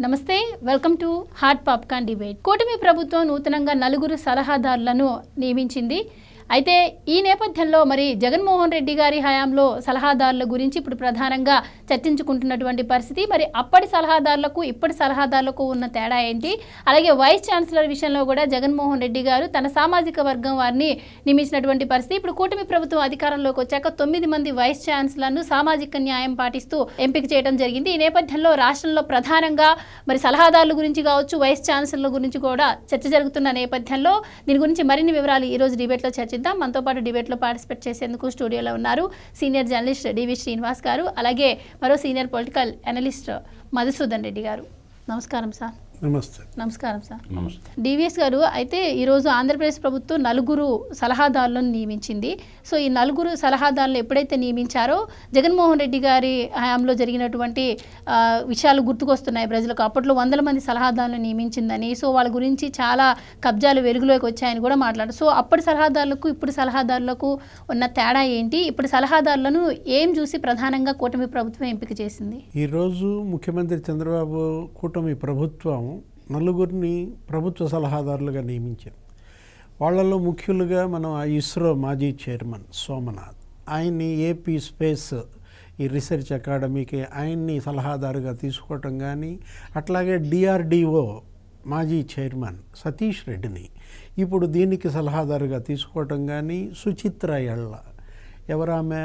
నమస్తే, welcome to hot popcorn debate. కూటమి ప్రభుత్వం నూతనంగా 4 సలహాదారులను నియమించింది. అయితే ఈ నేపథ్యంలో మరి జగన్మోహన్ రెడ్డి గారి హయాంలో సలహాదారుల గురించి ఇప్పుడు ప్రధానంగా చర్చించుకుంటున్నటువంటి పరిస్థితి. మరి అప్పటి సలహాదారులకు ఇప్పటి సలహాదారులకు ఉన్న తేడా ఏంటి? అలాగే వైస్ ఛాన్సలర్ విషయంలో కూడా జగన్మోహన్ రెడ్డి గారు తన సామాజిక వర్గం వారిని నియమించినటువంటి పరిస్థితి. ఇప్పుడు కూటమి ప్రభుత్వం అధికారంలోకి వచ్చాక 9 మంది వైస్ ఛాన్సలర్ను సామాజిక న్యాయం పాటిస్తూ ఎంపిక చేయడం జరిగింది. ఈ నేపథ్యంలో రాష్ట్రంలో ప్రధానంగా మరి సలహాదారుల గురించి కావచ్చు, వైస్ ఛాన్సలర్ల గురించి కూడా చర్చ జరుగుతున్న నేపథ్యంలో దీని గురించి మరిన్ని వివరాలు ఈ రోజు డిబేట్లో చర్చిద్దాం. మనతో పాటు డిబేట్లో పార్టిసిపేట్ చేసేందుకు స్టూడియోలో ఉన్నారు సీనియర్ జర్నలిస్ట్ డివి శ్రీనివాస్ గారు, అలాగే మరో senior political analyst Madhusudan Reddy గారు. నమస్కారం సార్. నమస్తే. నమస్కారం సార్. డివిఎస్ గారు, అయితే ఈరోజు ఆంధ్రప్రదేశ్ ప్రభుత్వం 4 సలహాదారులను నియమించింది. సో ఈ 4 సలహాదారులు ఎప్పుడైతే నియమించారో జగన్మోహన్ రెడ్డి గారి హయాంలో జరిగినటువంటి విషయాలు గుర్తుకొస్తున్నాయి ప్రజలకు. అప్పట్లో 100 మంది సలహాదారులను నియమించిందని, సో వాళ్ళ గురించి చాలా కబ్జాలు వెలుగులోకి వచ్చాయని కూడా మాట్లాడారు. సో అప్పటి సలహాదారులకు ఇప్పుడు సలహాదారులకు ఉన్న తేడా ఏంటి? ఇప్పుడు సలహాదారులను ఏం చూసి ప్రధానంగా కూటమి ప్రభుత్వం ఎంపిక చేసింది? ఈరోజు ముఖ్యమంత్రి చంద్రబాబు కూటమి ప్రభుత్వం 4 ప్రభుత్వ సలహాదారులుగా నియమించారు. వాళ్ళలో ముఖ్యులుగా మనం ఇస్రో మాజీ చైర్మన్ సోమనాథ్, ఆయన్ని ఏపీ స్పేస్ ఈ రీసెర్చ్ అకాడమీకి ఆయన్ని సలహాదారుగా తీసుకోవటం కానీ, అట్లాగే డిఆర్డిఓ మాజీ చైర్మన్ సతీష్ రెడ్డిని ఇప్పుడు దీనికి సలహాదారుగా తీసుకోవటం కానీ, సుచిత్ర ఎళ్ళ ఎవరామె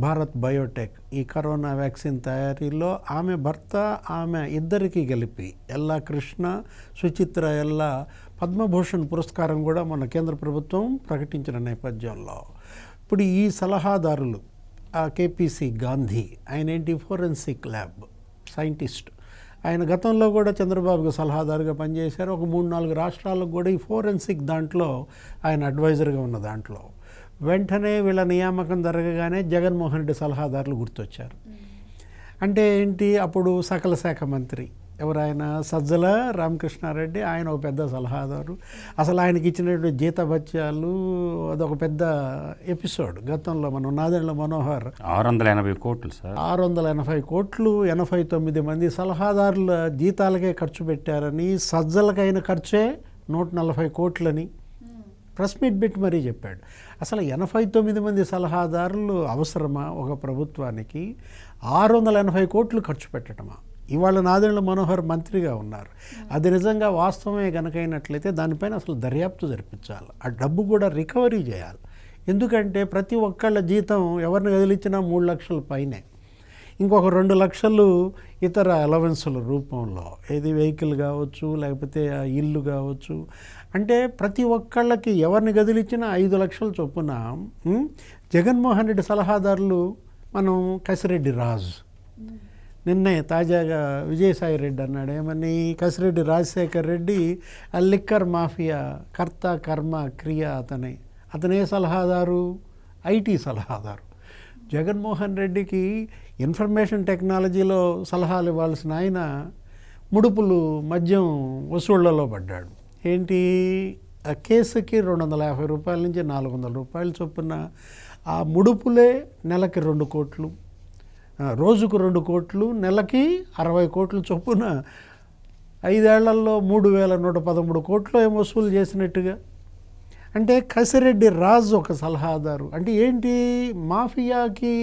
భారత్ బయోటెక్ ఈ కరోనా వ్యాక్సిన్ తయారీలో ఆమె భర్త ఆమె ఇద్దరికి కలిపి ఎల్లా కృష్ణ సుచిత్ర ఎల్లా పద్మభూషణ్ పురస్కారం కూడా మన కేంద్ర ప్రభుత్వం ప్రకటించిన నేపథ్యంలో ఇప్పుడు ఈ సలహాదారులు కేపీసీ గాంధీ, ఆయన ఏంటి ఫోరెన్సిక్ ల్యాబ్ సైంటిస్ట్, ఆయన గతంలో కూడా చంద్రబాబుకు సలహాదారుగా పనిచేశారు. ఒక 3-4 రాష్ట్రాలకు కూడా ఈ ఫోరెన్సిక్ దాంట్లో ఆయన అడ్వైజర్గా ఉన్న దాంట్లో వెంటనే వీళ్ళ నియామకం జరగగానే జగన్మోహన్ రెడ్డి సలహాదారులు గుర్తొచ్చారు. అంటే ఏంటి, అప్పుడు సకల శాఖ మంత్రి ఎవరైన సజ్జల రామకృష్ణారెడ్డి, ఆయన ఒక పెద్ద సలహాదారు. అసలు ఆయనకి ఇచ్చినటువంటి జీతభత్యాలు అదొక పెద్ద ఎపిసోడ్. గతంలో మనం నాదెండ్ల మనోహర్ 680 కోట్లు సార్, 680 కోట్లు 89 మంది సలహాదారుల జీతాలకే ఖర్చు పెట్టారని, సజ్జలకైన ఖర్చే 140 కోట్లని ప్రెస్ మీట్ పెట్టి మరీ చెప్పాడు. అసలు 89 మంది సలహాదారులు అవసరమా ఒక ప్రభుత్వానికి? 680 కోట్లు ఖర్చు పెట్టడమా? ఇవాళ నాదెండ్ల మనోహర్ మంత్రిగా ఉన్నారు. అది నిజంగా వాస్తవమే గనకైనట్లయితే దానిపైన అసలు దర్యాప్తు జరిపించాలి, ఆ డబ్బు కూడా రికవరీ చేయాలి. ఎందుకంటే ప్రతి ఒక్కళ్ళ జీతం ఎవరిని కదిలించినా 3 లక్షల పైనే, ఇంకొక 2 లక్షలు ఇతర అలవెన్సుల రూపంలో, ఏది వెహికల్ కావచ్చు లేకపోతే ఇల్లు కావచ్చు. అంటే ప్రతి ఒక్కళ్ళకి ఎవరిని గదిలిచ్చినా 5 లక్షల చొప్పున. జగన్మోహన్ రెడ్డి సలహాదారులు మనం కసిరెడ్డి రాజు, నిన్నే తాజాగా విజయసాయి రెడ్డి అన్నాడు ఏమని, కసిరెడ్డి రాజశేఖర్ రెడ్డి ఆ లిక్కర్ మాఫియా కర్త కర్మ క్రియ అతనే సలహాదారు, ఐటీ సలహాదారు. జగన్మోహన్ రెడ్డికి ఇన్ఫర్మేషన్ టెక్నాలజీలో సలహాలు ఇవ్వాల్సిన ఆయన ముడుపులు మద్యం వసూళ్లలో పడ్డాడు. ఏంటి, ఆ కేసుకి 250 రూపాయల నుంచి 400 రూపాయలు చొప్పున ఆ ముడుపులే నెలకి 2 కోట్లు, రోజుకు 2 కోట్లు, నెలకి 60 కోట్లు చొప్పున 5 ఏళ్లలో 3113 కోట్లు ఏం వసూలు చేసినట్టుగా. అంటే కసిరెడ్డి రాజు ఒక సలహాదారు. అంటే ఏంటి, మాఫియాకి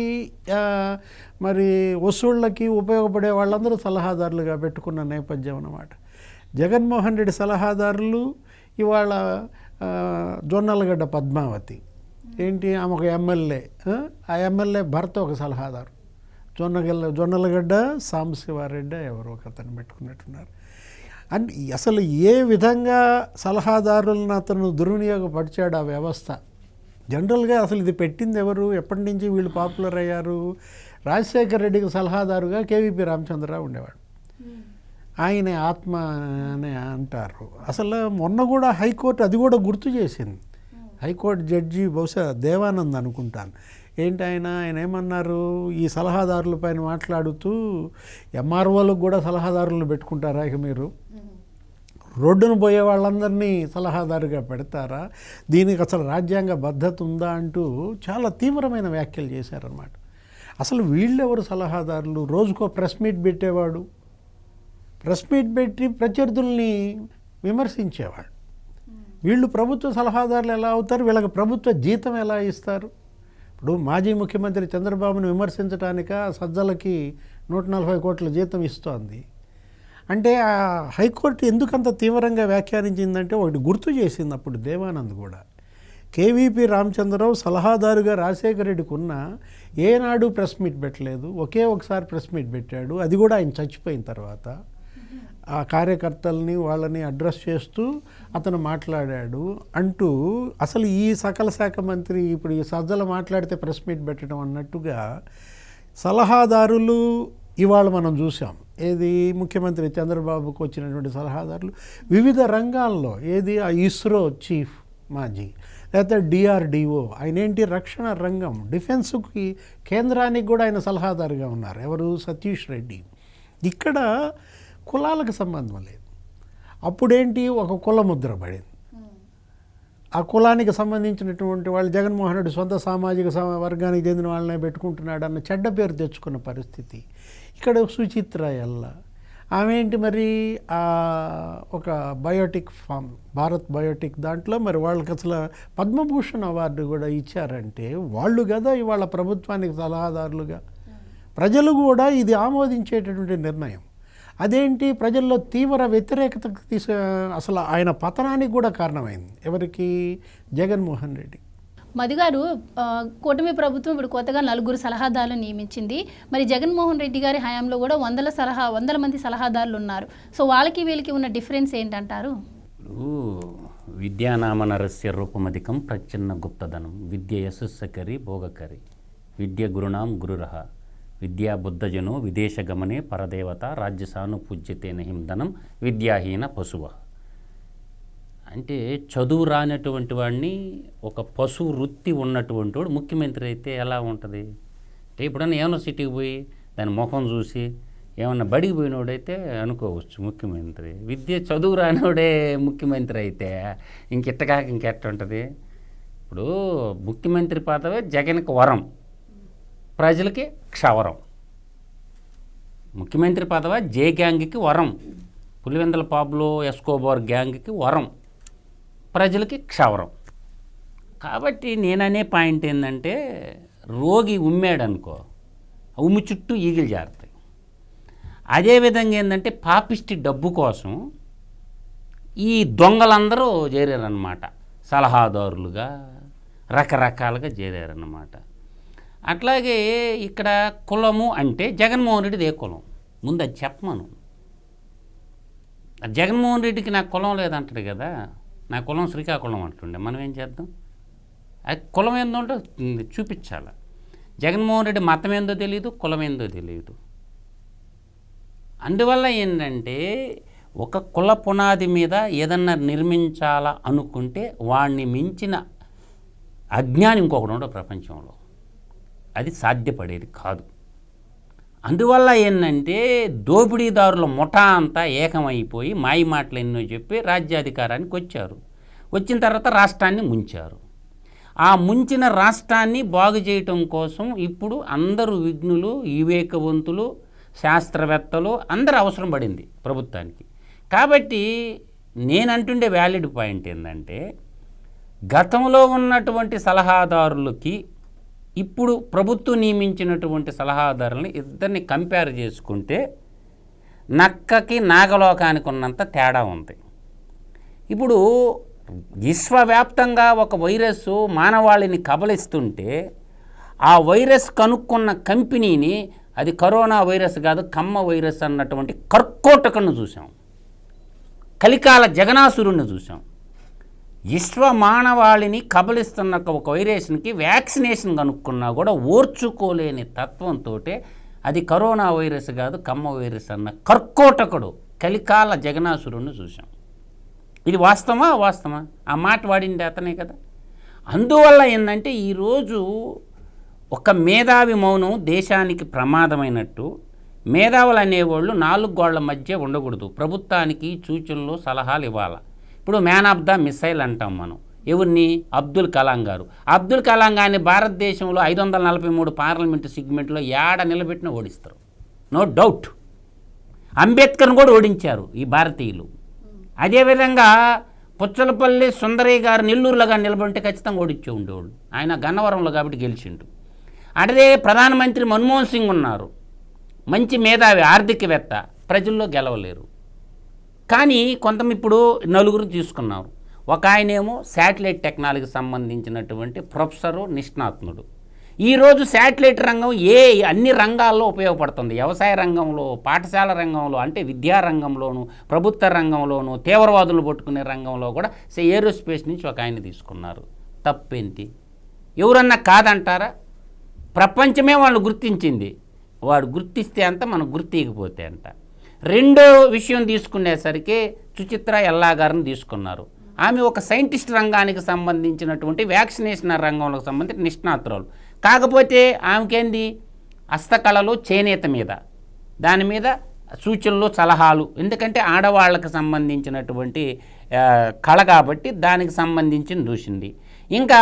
మరి వసూళ్ళకి ఉపయోగపడే వాళ్ళందరూ సలహాదారులుగా పెట్టుకున్న నేపథ్యం అన్నమాట. జగన్మోహన్ రెడ్డి సలహాదారులు ఇవాళ జొన్నలగడ్డ పద్మావతి ఏంటి, ఆమె ఒక ఎమ్మెల్యే, ఆ ఎమ్మెల్యే భర్త ఒక సలహాదారు. జొన్నలగడ్డ సాంబశివారెడ్డి ఎవరో ఒక అతను పెట్టుకున్నట్టున్నారు. అండ్ అసలు ఏ విధంగా సలహాదారులను అతను దుర్వినియోగపరిచాడు ఆ వ్యవస్థ. జనరల్గా అసలు ఇది పెట్టింది ఎవరు, ఎప్పటి నుంచి వీళ్ళు పాపులర్ అయ్యారు? రాజశేఖర్ రెడ్డికి సలహాదారుగా కేవీపీ రామచంద్రరావు ఉండేవాడు, ఆయన ఆత్మ అని అంటారు. అసలు మొన్న కూడా హైకోర్టు అది కూడా గుర్తు చేసింది. హైకోర్టు జడ్జి బహుశా దేవానంద్ అనుకుంటాను, ఏంటి ఆయన ఏమన్నారు, ఈ సలహాదారుల పైన మాట్లాడుతూ ఎంఆర్ఓలకు కూడా సలహాదారులు పెట్టుకుంటారా ఇక మీరు? రోడ్డును పోయే వాళ్ళందరినీ సలహాదారుగా పెడతారా? దీనికి అసలు రాజ్యాంగ భద్రత ఉందా అంటూ చాలా తీవ్రమైన వ్యాఖ్యలు చేశారన్నమాట. అసలు వీళ్ళెవరు సలహాదారులు? రోజుకో ప్రెస్ మీట్ పెట్టేవాడు. ప్రెస్ మీట్ పెట్టి ప్రత్యర్థుల్ని విమర్శించేవాడు. వీళ్ళు ప్రభుత్వ సలహాదారులు ఎలా అవుతారు, వీళ్ళకి ప్రభుత్వ జీతం ఎలా ఇస్తారు? ఇప్పుడు మాజీ ముఖ్యమంత్రి చంద్రబాబును విమర్శించడానిక సజ్జలకి 140 కోట్ల జీతం ఇస్తోంది. అంటే ఆ హైకోర్టు ఎందుకంత తీవ్రంగా వ్యాఖ్యానించిందంటే ఒకటి గుర్తు చేసింది అప్పుడు దేవానంద్ కూడా. కేవీపీ రామచంద్రరావు సలహాదారుగా రాజశేఖర రెడ్డికి ఉన్న ఏనాడు ప్రెస్ మీట్ పెట్టలేదు, ఒకసారి ప్రెస్ మీట్ పెట్టాడు, అది కూడా ఆయన చచ్చిపోయిన తర్వాత. ఆ కార్యకర్తల్ని వాళ్ళని అడ్రస్ చేస్తూ అతను మాట్లాడాడు అంటూ, అసలు ఈ సకల శాఖ మంత్రి ఇప్పుడు ఈ సజ్జల మాట్లాడితే ప్రెస్ మీట్ పెట్టడం అన్నట్టుగా సలహాదారులు ఇవాళ మనం చూసాం. ఏది ముఖ్యమంత్రి చంద్రబాబుకు వచ్చినటువంటి సలహాదారులు వివిధ రంగాల్లో, ఏది ఆ ఇస్రో చీఫ్ మాజీ, లేకపోతే డిఆర్డిఓ, ఆయన ఏంటి రక్షణ రంగం, డిఫెన్స్కి కేంద్రానికి కూడా ఆయన సలహాదారుగా ఉన్నారు. ఎవరు? సతీష్ రెడ్డి. ఇక్కడ కులాలకు సంబంధం లేదు. అప్పుడేంటి, ఒక కుల ముద్ర పడింది. ఆ కులానికి సంబంధించినటువంటి వాళ్ళు జగన్మోహన్ రెడ్డి సొంత సామాజిక వర్గానికి చెందిన వాళ్ళనే పెట్టుకుంటున్నాడు అన్న చెడ్డ పేరు తెచ్చుకున్న పరిస్థితి. ఇక్కడ సుచిత్ర ఎల్ల ఆమె ఏంటి మరి, ఒక బయోటిక్ ఫామ్, భారత్ బయోటిక్ దాంట్లో మరి వాళ్ళకి అసలు పద్మభూషణ్ అవార్డు కూడా ఇచ్చారంటే వాళ్ళు కదా ఇవాళ ప్రభుత్వానికి సలహాదారులుగా. ప్రజలు కూడా ఇది ఆమోదించేటటువంటి నిర్ణయం. అదేంటి, ప్రజల్లో తీవ్ర వ్యతిరేకత అసలు ఆయన పతనానికి కూడా కారణమైంది. ఎవరికి? జగన్మోహన్ రెడ్డి. మధు గారు, కూటమి ప్రభుత్వం ఇప్పుడు కొత్తగా 4 సలహాదారులు నియమించింది. మరి జగన్మోహన్ రెడ్డి గారి హయాంలో కూడా 100 మంది సలహాదారులు ఉన్నారు. సో వాళ్ళకి వీళ్ళకి ఉన్న డిఫరెన్స్ ఏంటంటారు? విద్యానామ నరస్య రూపమధికం ప్రచ్ఛన్న గుప్తధనం విద్య యశస్సకరి భోగకరి విద్య గురుణాం గురురహ విద్యా బుద్ధజనో విదేశగమనే పరదేవత రాజ్యసాను పూజ్యతే నహిం ధనం విద్యాహీన పశువ. అంటే చదువు రానటువంటి వాడిని, ఒక పశువు వృత్తి ఉన్నటువంటి వాడు ముఖ్యమంత్రి అయితే ఎలా ఉంటుంది అంటే, ఇప్పుడన్నా యూనివర్సిటీకి పోయి దాని ముఖం చూసి ఏమన్నా బడికి పోయినోడైతే అనుకోవచ్చు ముఖ్యమంత్రి. విద్య చదువు రానివాడే ముఖ్యమంత్రి అయితే ఇంకెట్టకాక ఇంకెట్ట ఉంటుంది? ఇప్పుడు ముఖ్యమంత్రి పదవి జగన్కి వరం, ప్రజలకి క్షవరం. ముఖ్యమంత్రి పదవి జే గ్యాంగ్కి వరం, పులివెందుల పాబ్లో ఎస్కోబార్ గ్యాంగ్కి వరం, ప్రజలకి క్షవరం. కాబట్టి నేననే పాయింట్ ఏంటంటే, రోగి ఉమ్మాడనుకో, ఉమ్మి చుట్టూ ఈగిలు జారుతాయి. అదేవిధంగా ఏంటంటే, పాపిష్టి డబ్బు కోసం ఈ దొంగలందరూ చేరారన్నమాట, సలహాదారులుగా రకరకాలుగా చేరారన్నమాట. అట్లాగే ఇక్కడ కులము అంటే జగన్మోహన్ రెడ్డిది ఏ కులం ముందు అది చెప్పమను. జగన్మోహన్ రెడ్డికి నాకు కులం లేదంటాడు కదా, నా కులం శ్రీకాకుళం అంటుండే, మనం ఏం చేద్దాం? అది కులం ఏందో చూపించాలి. జగన్మోహన్ రెడ్డి మతం ఏందో తెలియదు, కులం ఏందో తెలియదు. అందువల్ల ఏంటంటే, ఒక కుల పునాది మీద ఏదన్నా నిర్మించాలా అనుకుంటే వాడిని మించిన అజ్ఞాని ఇంకొకడు ఉండవు ప్రపంచంలో. అది సాధ్యపడేది కాదు. అందువల్ల ఏంటంటే, దోపిడీదారుల ముఠా అంతా ఏకమైపోయి మాయ మాటలు ఎన్నో చెప్పి రాజ్యాధికారానికి వచ్చారు. వచ్చిన తర్వాత రాష్ట్రాన్ని ముంచారు. ఆ ముంచిన రాష్ట్రాన్ని బాగు చేయటం కోసం ఇప్పుడు అందరూ విఘ్నులు, వివేకవంతులు, శాస్త్రవేత్తలు అందరూ అవసరం పడింది ప్రభుత్వానికి. కాబట్టి నేనంటుండే వ్యాలిడ్ పాయింట్ ఏంటంటే, గతంలో ఉన్నటువంటి సలహాదారులకి ఇప్పుడు ప్రభుత్వం నియమించినటువంటి సలహాదారులని ఇద్దరిని కంపేర్ చేసుకుంటే నక్కకి నాగలోకానికి ఉన్నంత తేడా ఉంది. ఇప్పుడు విశ్వవ్యాప్తంగా ఒక వైరస్ మానవాళిని కబలిస్తుంటే ఆ వైరస్ కనుక్కున్న కంపెనీని అది కరోనా వైరస్ కాదు కమ్మ వైరస్ అన్నటువంటి కర్కోటకను చూసాం, కలికాల జగనాసురుణ్ణి చూసాం. విశ్వ మానవాళిని కబలిస్తున్న ఒక వైరస్కి వ్యాక్సినేషన్ కనుక్కున్నా కూడా ఓర్చుకోలేని తత్వంతో అది కరోనా వైరస్ కాదు కమ్మ వైరస్ అన్న కర్కోటకుడు కలికాల జగనాసురుణ్ణి చూసాం. ఇది వాస్తవమా? ఆ మాట వాడింది అతనే కదా. అందువల్ల ఏంటంటే, ఈరోజు ఒక మేధావి మౌనం దేశానికి ప్రమాదమైనట్టు, మేధావులు అనేవాళ్ళు 4 గోళ్ల మధ్య ఉండకూడదు, ప్రభుత్వానికి సూచనలు సలహాలు ఇవ్వాలి. ఇప్పుడు మ్యాన్ ఆఫ్ ద మిసైల్ అంటాం మనం ఎవరిని? అబ్దుల్ కలాం గారు. అబ్దుల్ కలాం గారిని భారతదేశంలో 543 పార్లమెంటు సెగ్మెంట్లో ఏడ నిలబెట్టిన ఓడిస్తారు, నో డౌట్. అంబేద్కర్ని కూడా ఓడించారు ఈ భారతీయులు. అదేవిధంగా పుచ్చలపల్లి సుందరయ్య గారు నెల్లూరులో కానీ నిలబడితే ఖచ్చితంగా ఓడించే ఉండేవాళ్ళు. ఆయన గన్నవరంలో కాబట్టి గెలిచిండు. అదే ప్రధానమంత్రి మన్మోహన్ సింగ్ ఉన్నారు, మంచి మేధావి, ఆర్థికవేత్త, ప్రజల్లో గెలవలేరు. కానీ ఇప్పుడు నలుగురు తీసుకున్నారు. ఒక ఆయనేమో శాటిలైట్ టెక్నాలజీకి సంబంధించినటువంటి ప్రొఫెసరు, నిష్ణాతుడు. ఈరోజు శాటిలైట్ రంగం అన్ని రంగాల్లో ఉపయోగపడుతుంది. వ్యవసాయ రంగంలో, పాఠశాల రంగంలో, అంటే విద్యా రంగంలోను, ప్రభుత్వ రంగంలోను, తీవ్రవాదులు పట్టుకునే రంగంలో కూడా ఏరోస్పేస్ నుంచి ఒక ఆయన తీసుకున్నారు. తప్పేంటి? ఎవరన్నా కాదంటారా? ప్రపంచమే వాళ్ళు గుర్తించింది. వాడు గుర్తిస్తే అంత, మనం గుర్తియకపోతే అంట. రెండో విషయం తీసుకునేసరికి సుచిత్ర ఎల్లా గారిని తీసుకున్నారు. ఆమె ఒక సైంటిస్ట్ రంగానికి సంబంధించినటువంటి వ్యాక్సినేషన్ రంగంలోకి సంబంధించిన నిష్ణాతురాలు. కాకపోతే ఆమెకేంది, హస్తకళలు, చేనేత మీద, దాని మీద సూచనలు, సలహాలు. ఎందుకంటే ఆడవాళ్ళకి సంబంధించినటువంటి కళ కాబట్టి దానికి సంబంధించి చూసింది. ఇంకా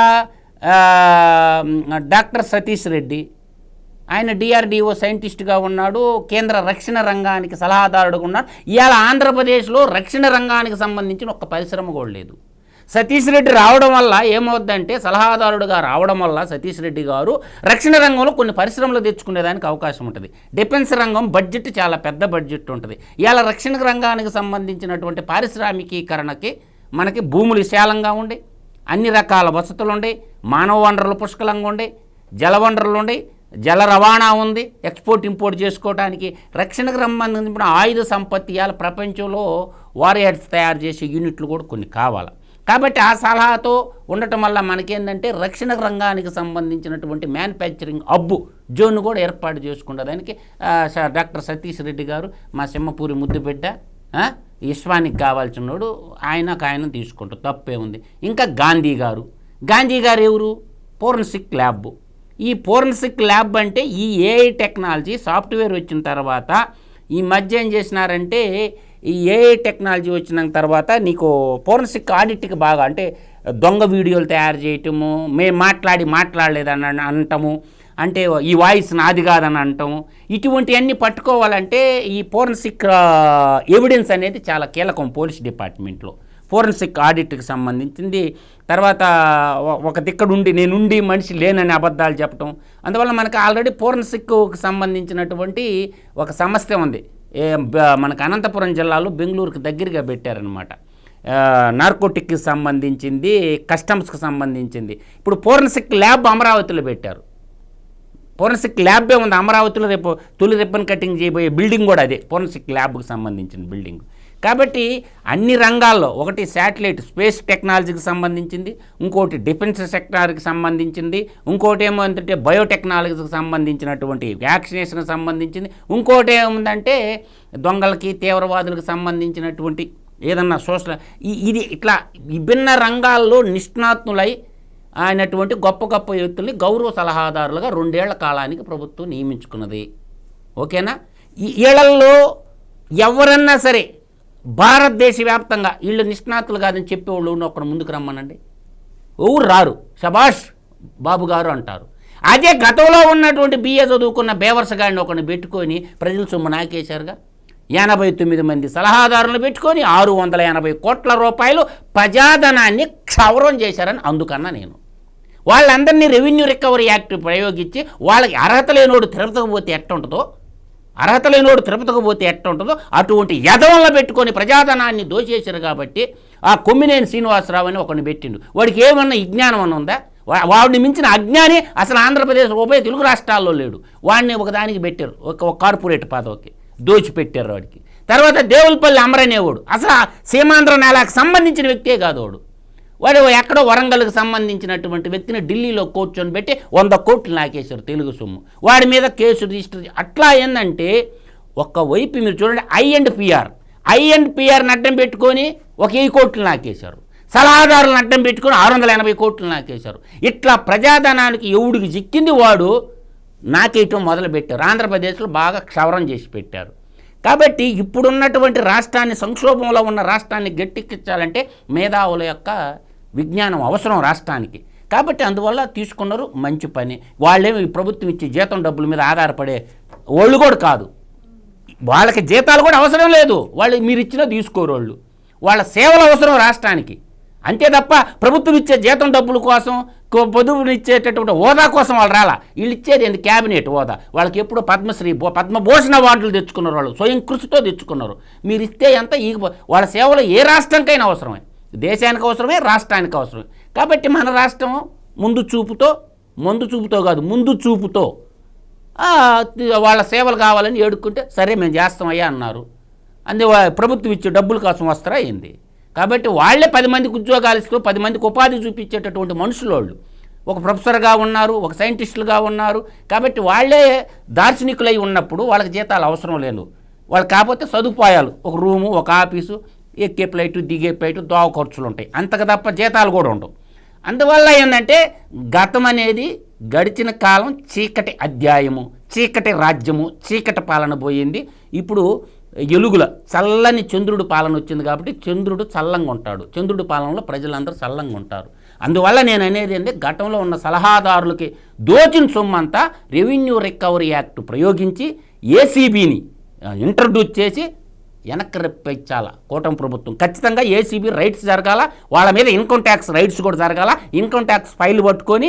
డాక్టర్ సతీష్ రెడ్డి, ఆయన డిఆర్డిఓ సైంటిస్ట్గా ఉన్నాడు, కేంద్ర రక్షణ రంగానికి సలహాదారుడుగా ఉన్నాడు. ఇవాళ ఆంధ్రప్రదేశ్లో రక్షణ రంగానికి సంబంధించిన ఒక్క పరిశ్రమ కూడా లేదు. సతీష్ రెడ్డి రావడం వల్ల ఏమవుద్దంటే, సలహాదారుడుగా రావడం వల్ల సతీష్ రెడ్డి గారు రక్షణ రంగంలో కొన్ని పరిశ్రమలు తెచ్చుకునేదానికి అవకాశం ఉంటుంది. డిఫెన్స్ రంగం బడ్జెట్ చాలా పెద్ద బడ్జెట్ ఉంటుంది. ఇవాళ రక్షణ రంగానికి సంబంధించినటువంటి పారిశ్రామికీకరణకి మనకి భూములు విశాలంగా ఉండి, అన్ని రకాల వసతులు ఉండి, మానవ వనరులు పుష్కలంగా ఉండి, జల వనరులు ఉండి, జల రవాణా ఉంది, ఎక్స్పోర్ట్ ఇంపోర్ట్ చేసుకోవడానికి. రక్షణకు సంబంధించిన ఆయుధ సంపత్తి ఇవాళ ప్రపంచంలో వారియర్స్ తయారు చేసే యూనిట్లు కూడా కొన్ని కావాలి. కాబట్టి ఆ సలహాతో ఉండటం వల్ల మనకేంటంటే రక్షణ రంగానికి సంబంధించినటువంటి మ్యానుఫ్యాక్చరింగ్ హబ్ జోన్ కూడా ఏర్పాటు చేసుకునేదానికి డాక్టర్ సతీష్ రెడ్డి గారు, మా సింహపూరి ముద్దుబిడ్డ, విశ్వానికి కావాల్సినోడు, ఆయన తీసుకుంటారు. తప్పే ఉంది. ఇంకా గాంధీ గారు ఎవరు? Forensic lab. ఈ ఫోరెన్సిక్ ల్యాబ్ అంటే ఈ ఏఐ టెక్నాలజీ సాఫ్ట్వేర్ వచ్చిన తర్వాత ఈ మధ్య ఏం చేసినారంటే, ఈ ఏఐ టెక్నాలజీ వచ్చిన తర్వాత నీకు ఫోరెన్సిక్ ఆడిట్కి బాగా, అంటే దొంగ వీడియోలు తయారు చేయటము, మేము మాట్లాడలేదని అనటము, అంటే ఈ వాయిస్ నాది కాదని అంటాము, ఇటువంటివన్నీ పట్టుకోవాలంటే ఈ ఫోరెన్సిక్ ఎవిడెన్స్ అనేది చాలా కీలకం పోలీస్ డిపార్ట్మెంట్లో. ఫోరెన్సిక్ ఆడిట్కి సంబంధించింది. తర్వాత ఒక దిక్కడుండి నేనుండి మనిషి లేనని అబద్ధాలు చెప్పటం. అందువల్ల మనకు ఆల్రెడీ ఫోరెన్సిక్కి సంబంధించినటువంటి ఒక సమస్య ఉంది. మనకు అనంతపురం జిల్లాలో బెంగళూరుకి దగ్గరగా పెట్టారనమాట. నార్కోటిక్కి సంబంధించింది, కస్టమ్స్కి సంబంధించింది. ఇప్పుడు ఫోరెన్సిక్ ల్యాబ్ అమరావతిలో పెట్టారు. ఫోరెన్సిక్ ల్యాబే ఉంది అమరావతిలో. రేపు తొలి రిబ్బన్ కటింగ్ చేయబోయే బిల్డింగ్ కూడా అదే ఫోరెన్సిక్ ల్యాబ్కి సంబంధించిన బిల్డింగ్. కాబట్టి అన్ని రంగాల్లో, ఒకటి శాటిలైట్ స్పేస్ టెక్నాలజీకి సంబంధించింది, ఇంకోటి డిఫెన్స్ సెక్టార్కి సంబంధించింది, ఇంకోటి ఏమంటే బయోటెక్నాలజీకి సంబంధించినటువంటి వ్యాక్సినేషన్కి సంబంధించింది, ఇంకోటి ఏముందంటే దొంగలకి, తీవ్రవాదులకు సంబంధించినటువంటి ఏదన్నా సోషల్, ఇది ఇట్లా విభిన్న రంగాల్లో నిష్ణాతులై అయినటువంటి గొప్ప గొప్ప వ్యక్తుల్ని గౌరవ సలహాదారులుగా 2 ఏళ్ల కాలానికి ప్రభుత్వం నియమించుకున్నది. ఓకేనా? ఈ ఏళ్లలో ఎవరన్నా సరే భారతదేశ వ్యాప్తంగా వీళ్ళు నిష్ణాతులు కాదని చెప్పేవాళ్ళు ఒకరు ముందుకు రమ్మనండి, ఎవరు రారు. శభాష్ బాబు గారు అంటారు. అదే గతంలో ఉన్నటువంటి బిఏ చదువుకున్న బేవర్స్ గారిని ఒకరిని పెట్టుకొని ప్రజల సొమ్ము నాకేశారుగా. 89 మంది సలహాదారులను పెట్టుకొని 680 కోట్ల రూపాయలు ప్రజాధనాన్ని క్షౌరం చేశారని అందుకన్నా నేను. వాళ్ళందరినీ రెవెన్యూ రికవరీ యాక్ట్ ప్రయోగించి వాళ్ళకి అర్హత లేనోడు తిరుపతికి పోతే ఎట్ట ఉంటుందో అటువంటి యదవలను పెట్టుకొని ప్రజాధనాన్ని దోచేశారు. కాబట్టి ఆ కొమ్మినేని శ్రీనివాసరావు అని ఒకరిని పెట్టిండు. వాడికి ఏమన్నా విజ్ఞానం అని ఉందా? వాడిని మించిన అజ్ఞాని అసలు ఆంధ్రప్రదేశ్ ఉభయ తెలుగు రాష్ట్రాల్లో లేడు. వాడిని ఒకదానికి పెట్టారు, ఒక కార్పొరేట్ పదవికి దోచిపెట్టారు వాడికి. తర్వాత దేవులపల్లి అమరనేవాడు అసలు సీమాంధ్ర నేలకు సంబంధించిన వ్యక్తే కాదు. వాడు ఎక్కడో వరంగల్కి సంబంధించినటువంటి వ్యక్తిని ఢిల్లీలో కూర్చొని పెట్టి 100 కోట్లు నాకేశారు తెలుగు సొమ్ము. వాడి మీద కేసు రిజిస్టర్. అట్లా ఏంటంటే ఒకవైపు మీరు చూడండి, ఐఎండ్పిఆర్ని అడ్డం పెట్టుకొని 1,000 కోట్లు నాకేశారు. సలహాదారులను అడ్డం పెట్టుకొని 680 కోట్లు నాకేశారు. ఇట్లా ప్రజాధనానికి ఎవడికి చిక్కింది వాడు నాకేయటం మొదలుపెట్టారు. ఆంధ్రప్రదేశ్లో బాగా క్షవరం చేసి పెట్టారు. కాబట్టి ఇప్పుడున్నటువంటి రాష్ట్రాన్ని, సంక్షోభంలో ఉన్న రాష్ట్రాన్ని గట్టెక్కించాలంటే మేధావుల యొక్క విజ్ఞానం అవసరం రాష్ట్రానికి. కాబట్టి అందువల్ల తీసుకున్నారు, మంచి పని. వాళ్ళేమి ప్రభుత్వం ఇచ్చే జీతం డబ్బుల మీద ఆధారపడే వాళ్ళు కూడా కాదు. వాళ్ళకి జీతాలు కూడా అవసరం లేదు, వాళ్ళు మీరు ఇచ్చినా తీసుకోరు వాళ్ళు, వాళ్ళ సేవలు అవసరం రాష్ట్రానికి, అంతే తప్ప ప్రభుత్వం ఇచ్చే జీతం డబ్బుల కోసం పొదుపులు ఇచ్చేటటువంటి హోదా కోసం వాళ్ళు రాలా. వీళ్ళు ఇచ్చేది ఏంటి? క్యాబినెట్ హోదా. వాళ్ళకి ఎప్పుడో పద్మశ్రీ పద్మభూషణ అవార్డులు తెచ్చుకున్నారు, వాళ్ళు స్వయం కృషితో తెచ్చుకున్నారు. మీరు ఇస్తే ఎంత వాళ్ళ సేవలు ఏ రాష్ట్రానికైనా అవసరమే, దేశానికి అవసరమే, రాష్ట్రానికి అవసరమే. కాబట్టి మన రాష్ట్రం ముందు చూపుతో కాదు ముందు చూపుతో వాళ్ళ సేవలు కావాలని ఏడుకుంటే సరే మేము చేస్తామయ్యా అన్నారు. అందు ప్రభుత్వం ఇచ్చే డబ్బుల కోసం వస్తారా ఏంది? కాబట్టి వాళ్ళే 10 మందికి ఉద్యోగాలు ఇస్తూ 10 మందికి ఉపాధి చూపించేటటువంటి మనుషులు వాళ్ళు. ఒక ప్రొఫెసర్గా ఉన్నారు, ఒక సైంటిస్టులుగా ఉన్నారు. కాబట్టి వాళ్ళే దార్శనికులై ఉన్నప్పుడు వాళ్ళకి జీతాలు అవసరం లేదు. వాళ్ళు కాకపోతే సదుపాయాలు, ఒక రూము, ఒక ఆఫీసు, ఎక్కే ఫ్లైటు, దిగే ఫ్లైటు, దోవ ఖర్చులు ఉంటాయి, అంతకు తప్ప జీతాలు కూడా ఉండవు. అందువల్ల ఏంటంటే గతం అనేది గడిచిన కాలం చీకటి అధ్యాయము, చీకటి రాజ్యము, చీకటి పాలన పోయింది. ఇప్పుడు ఎలుగుల చల్లని చంద్రుడు పాలన వచ్చింది కాబట్టి చంద్రుడు చల్లంగా ఉంటాడు, చంద్రుడి పాలనలో ప్రజలందరూ చల్లంగా ఉంటారు. అందువల్ల నేను అనేది ఏంటంటే గతంలో ఉన్న సలహాదారులకి దోచిన సొమ్మంతా రెవెన్యూ రికవరీ యాక్ట్ ప్రయోగించి ఏసీబీని ఇంట్రడ్యూస్ చేసి వెనక్కి రెప్పించాల కూటమి ప్రభుత్వం. ఖచ్చితంగా ఏసీబీ రైట్స్ జరగాల, వాళ్ళ మీద ఇన్కమ్ ట్యాక్స్ రైట్స్ కూడా జరగాల. ఇన్కమ్ ట్యాక్స్ ఫైల్ పట్టుకొని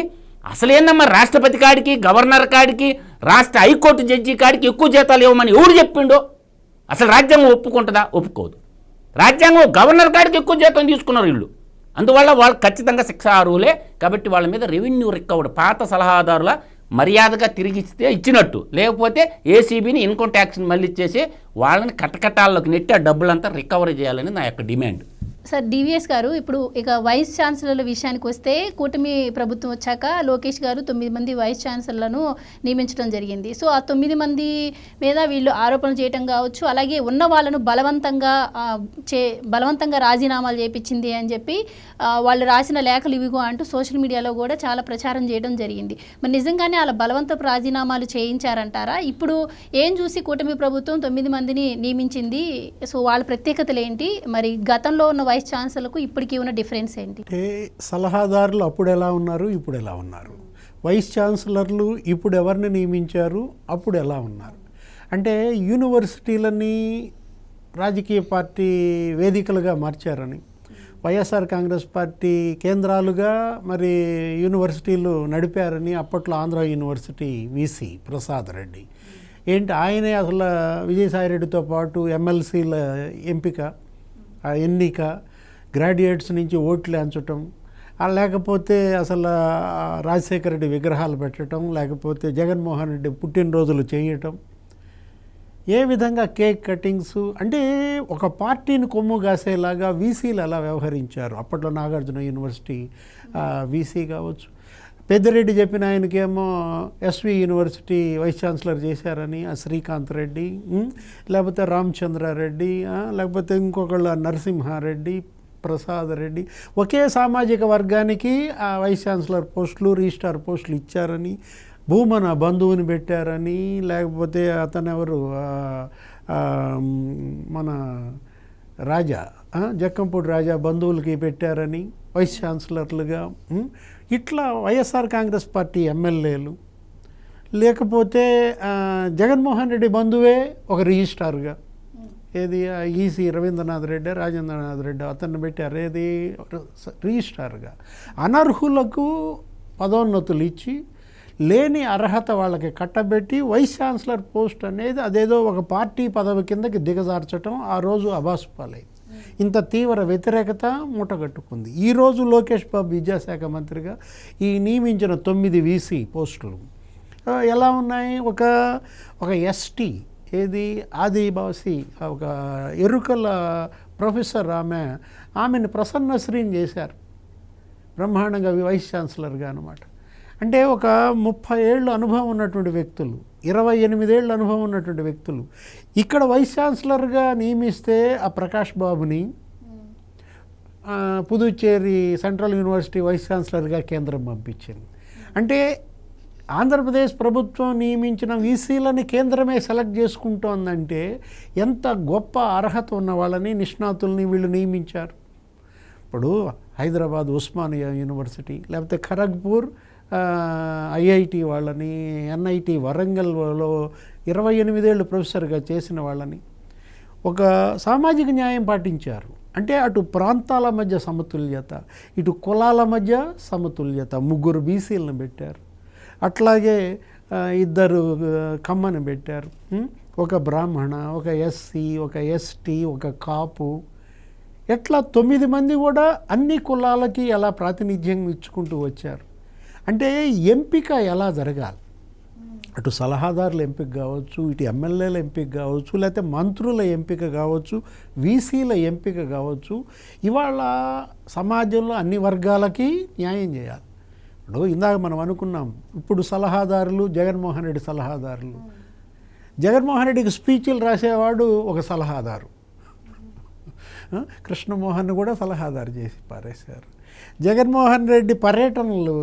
అసలు ఏందమ్మా రాష్ట్రపతి కాడికి, గవర్నర్ కాడికి, రాష్ట్ర హైకోర్టు జడ్జి కాడికి ఎక్కువ జీతాలు ఇవ్వమని ఎవరు చెప్పిండో? అసలు రాజ్యాంగం ఒప్పుకుంటుందా? ఒప్పుకోదు. రాజ్యాంగం గవర్నర్ కాడికి ఎక్కువ జీతం తీసుకున్నారు వీళ్ళు. అందువల్ల వాళ్ళు ఖచ్చితంగా శిక్షార్హులే. కాబట్టి వాళ్ళ మీద రెవెన్యూ రికవర్డ్ పాత సలహాదారుల మర్యాదగా తిరిగి ఇస్తే ఇచ్చినట్టు, లేకపోతే ఏసీబీని ఇన్కమ్ ట్యాక్స్ని మళ్ళీ ఇచ్చేసి వాళ్ళని కట్టకట్టాల్లోకి నెట్టి ఆ డబ్బులంతా రికవరీ చేయాలని నా యొక్క డిమాండ్. సార్ డివిఎస్ గారు, ఇప్పుడు ఇక వైస్ ఛాన్సలర్ల విషయానికి వస్తే కూటమి ప్రభుత్వం వచ్చాక లోకేష్ గారు 9 మంది వైస్ ఛాన్సలర్లను నియమించడం జరిగింది. సో ఆ 9 మంది మీద వీళ్ళు ఆరోపణలు చేయడం కావచ్చు, అలాగే ఉన్న వాళ్ళను బలవంతంగా రాజీనామాలు చేయించింది అని చెప్పి వాళ్ళు రాసిన లేఖలు ఇవిగో అంటూ సోషల్ మీడియాలో కూడా చాలా ప్రచారం చేయడం జరిగింది. మరి నిజంగానే అలా బలవంతపు రాజీనామాలు చేయించారంటారా? ఇప్పుడు ఏం చూసి కూటమి ప్రభుత్వం 9 మందిని నియమించింది? సో వాళ్ళ ప్రత్యేకతలు ఏంటి? మరి గతంలో ఉన్న వైస్ ఛాన్సలర్కు ఇప్పటికీ ఉన్న డిఫరెన్స్ ఏంటి? సలహాదారులు అప్పుడు ఎలా ఉన్నారు, ఇప్పుడు ఎలా ఉన్నారు? వైస్ ఛాన్సలర్లు ఇప్పుడు ఎవరిని నియమించారు, అప్పుడు ఎలా ఉన్నారు? అంటే యూనివర్సిటీలని రాజకీయ పార్టీ వేదికలుగా మార్చారని, వైఎస్ఆర్ కాంగ్రెస్ పార్టీ కేంద్రాలుగా మరి యూనివర్సిటీలు నడిపారని అప్పట్లో ఆంధ్ర యూనివర్సిటీ వీసీ ప్రసాద్ రెడ్డి ఏంటి ఆయనే అసలు విజయసాయిరెడ్డితో పాటు ఎమ్మెల్సీల ఎంపిక, ఎన్నిక, గ్రాడ్యుయేట్స్ నుంచి ఓట్లు ఎంచటం, లేకపోతే అసలు రాజశేఖర రెడ్డి విగ్రహాలు పెట్టడం, లేకపోతే జగన్మోహన్ రెడ్డి పుట్టినరోజులు చేయటం, ఏ విధంగా కేక్ కటింగ్స్, అంటే ఒక పార్టీని కొమ్ము కాసేలాగా వీసీలు ఎలా వ్యవహరించారు. అప్పట్లో నాగార్జున యూనివర్సిటీ వీసీ కావచ్చు, పెద్దిరెడ్డి చెప్పిన ఆయనకేమో ఎస్వి యూనివర్సిటీ వైస్ ఛాన్సలర్ చేశారని శ్రీకాంత్ రెడ్డి, లేకపోతే రామచంద్రారెడ్డి, లేకపోతే ఇంకొకళ్ళు నరసింహారెడ్డి, ప్రసాద్ రెడ్డి, ఒకే సామాజిక వర్గానికి ఆ వైస్ ఛాన్సలర్ పోస్టులు, రిజిస్ట్రార్ పోస్టులు ఇచ్చారని, భూమన బంధువుని పెట్టారని, లేకపోతే అతను ఎవరు మన రాజా జక్కంపూడి రాజా బంధువులకి పెట్టారని వైస్ ఛాన్సలర్లుగా. ఇట్లా వైఎస్ఆర్ కాంగ్రెస్ పార్టీ ఎమ్మెల్యేలు, లేకపోతే జగన్మోహన్ రెడ్డి బంధువే ఒక రిజిస్ట్రార్గా, ఏది ఈసీ రవీంద్రనాథ్ రెడ్డి, రాజేంద్రనాథ్ రెడ్డి అతన్ని పెట్టారు ఏది రిజిస్ట్రార్గా. అనర్హులకు పదోన్నతులు ఇచ్చి లేని అర్హత వాళ్ళకి కట్టబెట్టి వైస్ ఛాన్సలర్ పోస్ట్ అనేది అదేదో ఒక పార్టీ పదవి కిందకి దిగజార్చడం ఆ రోజు అబాసుపాలైంది. ఇంత తీవ్ర వ్యతిరేకత మూటగట్టుకుంది. ఈరోజు లోకేష్ బాబు విద్యాశాఖ మంత్రిగా ఈ నియమించిన 9 వీసీ పోస్టులు ఎలా ఉన్నాయి? ఒక ఎస్టీ, ఏది ఆదివాసి, ఒక ఎరుకల ప్రొఫెసర్ ఆమెను ప్రసన్నశ్రీని చేశారు బ్రహ్మాండంగా వైస్ ఛాన్సలర్గా అనమాట. అంటే ఒక 30 ఏళ్ళు అనుభవం ఉన్నటువంటి వ్యక్తులు, 28 ఏళ్ళు అనుభవం ఉన్నటువంటి వ్యక్తులు ఇక్కడ వైస్ ఛాన్సలర్గా నియమిస్తే ఆ ప్రకాష్ బాబుని పుదుచ్చేరి సెంట్రల్ యూనివర్సిటీ వైస్ ఛాన్సలర్గా కేంద్రం పంపించింది. అంటే ఆంధ్రప్రదేశ్ ప్రభుత్వం నియమించిన వీసీలని కేంద్రమే సెలెక్ట్ చేసుకుంటోందంటే ఎంత గొప్ప అర్హత ఉన్న వాళ్ళని, నిష్ణాతుల్ని వీళ్ళు నియమించారు. ఇప్పుడు హైదరాబాద్ ఉస్మానియా యూనివర్సిటీ, లేకపోతే ఖరగ్పూర్ ఐఐటి వాళ్ళని, ఎన్ఐటి వరంగల్లో 28 ఏళ్ళు ప్రొఫెసర్గా చేసిన వాళ్ళని ఒక సామాజిక న్యాయం పాటించారు. అంటే అటు ప్రాంతాల మధ్య సమతుల్యత, ఇటు కులాల మధ్య సమతుల్యత. 3 బీసీలను పెట్టారు, అట్లాగే 2 కమ్మని పెట్టారు, ఒక బ్రాహ్మణ, ఒక ఎస్సీ, ఒక ఎస్టీ, ఒక కాపు, ఎట్లా 9 మంది కూడా అన్ని కులాలకి ఎలా ప్రాతినిధ్యం ఇచ్చుకుంటూ వచ్చారు. అంటే ఎంపిక ఎలా జరగాలి, అటు సలహాదారుల ఎంపిక కావచ్చు, ఇటు ఎమ్మెల్యేల ఎంపిక కావచ్చు, లేకపోతే మంత్రుల ఎంపిక కావచ్చు, వీసీల ఎంపిక కావచ్చు, ఇవాళ సమాజంలో అన్ని వర్గాలకి న్యాయం చేయాలి. ఇప్పుడు ఇందాక మనం అనుకున్నాం, ఇప్పుడు సలహాదారులు జగన్మోహన్ రెడ్డి సలహాదారులు. జగన్మోహన్ రెడ్డికి స్పీచ్లు రాసేవాడు ఒక సలహాదారు, కృష్ణమోహన్ కూడా సలహాదారు చేసి పారేశారు. జగన్మోహన్ రెడ్డి పర్యటనలు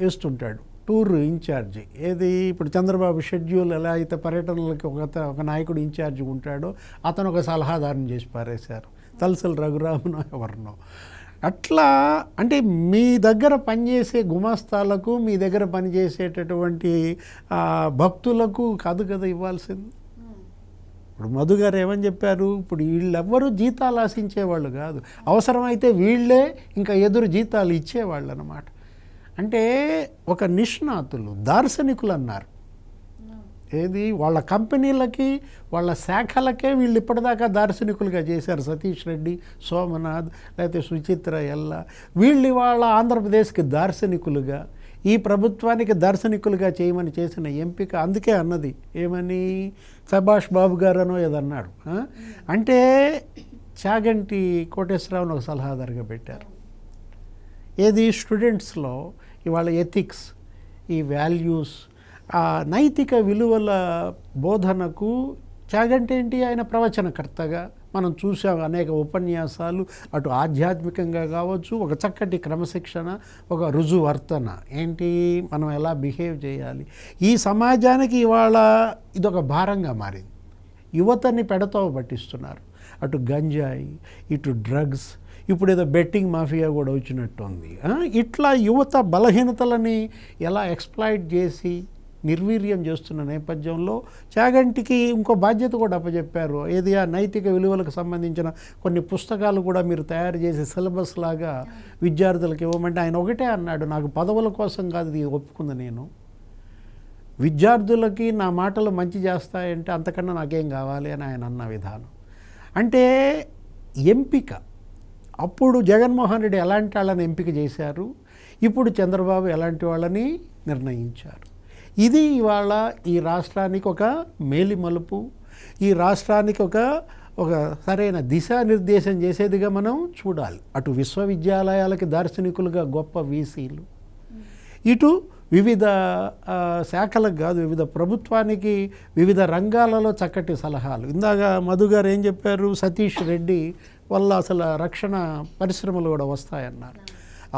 వేస్తుంటాడు, టూర్ ఇన్ఛార్జి. ఏది ఇప్పుడు చంద్రబాబు షెడ్యూల్ ఎలా అయితే పర్యటనలకి ఒక నాయకుడు ఇన్ఛార్జి ఉంటాడో అతను ఒక సలహాదారుని చేసి పారేశారు, తలసల రఘురామునో ఎవరినో. అట్లా అంటే మీ దగ్గర పనిచేసే గుమాస్తాలకు, మీ దగ్గర పనిచేసేటటువంటి భక్తులకు కాదు కదా ఇవ్వాల్సింది. ఇప్పుడు మధు గారు ఏమని చెప్పారు, ఇప్పుడు వీళ్ళెవ్వరూ జీతాలు ఆశించేవాళ్ళు కాదు, అవసరమైతే వీళ్ళే ఇంకా ఎదురు జీతాలు ఇచ్చేవాళ్ళు అన్నమాట. అంటే ఒక నిష్ణాతులు, దార్శనికులు అన్నారు. ఏది వాళ్ళ కంపెనీలకి, వాళ్ళ శాఖలకే వీళ్ళు ఇప్పటిదాకా దార్శనికులుగా చేశారు. సతీష్ రెడ్డి, సోమనాథ్, లేకపోతే సుచిత్ర ఎల్లా, వీళ్ళు ఇవాళ ఆంధ్రప్రదేశ్కి దార్శనికులుగా, ఈ ప్రభుత్వానికి దార్శనికులుగా చేయమని చేసిన ఎంపిక. అందుకే అన్నది ఏమని, సభాష్ బాబు గారనో ఏదన్నాడు. అంటే చాగంటి కోటేశ్వరరావును ఒక సలహాదారుగా పెట్టారు. ఏది స్టూడెంట్స్లో ఇవాళ ఎథిక్స్, ఈ వాల్యూస్, ఆ నైతిక విలువల బోధనకు చాగంటి ఏంటి, ఆయన ప్రవచనకర్తగా మనం చూసాం. అనేక ఉపన్యాసాలు, అటు ఆధ్యాత్మికంగా కావచ్చు, ఒక చక్కటి క్రమశిక్షణ, ఒక రుజువర్తన, ఏంటి మనం ఎలా బిహేవ్ చేయాలి. ఈ సమాజానికి ఇవాళ ఇదొక భారంగా మారింది. యువతని పెడతోవ పట్టిస్తున్నారు, అటు గంజాయి, ఇటు డ్రగ్స్, ఇప్పుడు ఏదో బెట్టింగ్ మాఫియా కూడా వచ్చినట్టుంది. ఇట్లా యువత బలహీనతలని ఎలా ఎక్స్ప్లాయిట్ చేసి నిర్వీర్యం చేస్తున్న నేపథ్యంలో చాగంటికి ఇంకో బాధ్యత కూడా అప్పచెప్పారు. ఏది, ఆ నైతిక విలువలకు సంబంధించిన కొన్ని పుస్తకాలు కూడా మీరు తయారు చేసి సిలబస్ లాగా విద్యార్థులకు ఇవ్వమంటే ఆయన ఒకటే అన్నాడు, నాకు పదవుల కోసం కాదు ఇది ఒప్పుకుంది, నేను విద్యార్థులకి నా మాటలు మంచి చేస్తాయంటే అంతకన్నా నాకేం కావాలి అని ఆయన అన్న విధానం. అంటే ఎంపిక, అప్పుడు జగన్మోహన్ రెడ్డి ఎలాంటి వాళ్ళని ఎంపిక చేశారు, ఇప్పుడు చంద్రబాబు ఎలాంటి వాళ్ళని నిర్ణయించారు. ఇది ఇవాళ ఈ రాష్ట్రానికి ఒక మేలిమలుపు, ఈ రాష్ట్రానికి ఒక సరైన దిశానిర్దేశం చేసేదిగా మనం చూడాలి. అటు విశ్వవిద్యాలయాలకి దార్శనికులుగా గొప్ప వీసీలు, ఇటు వివిధ శాఖలకు కాదు, వివిధ ప్రభుత్వానికి వివిధ రంగాలలో చక్కటి సలహాలు. ఇందాక మధు గారు ఏం చెప్పారు, సతీష్ రెడ్డి వల్ల అసలు రక్షణ పరిశ్రమలు కూడా వస్తాయన్నారు.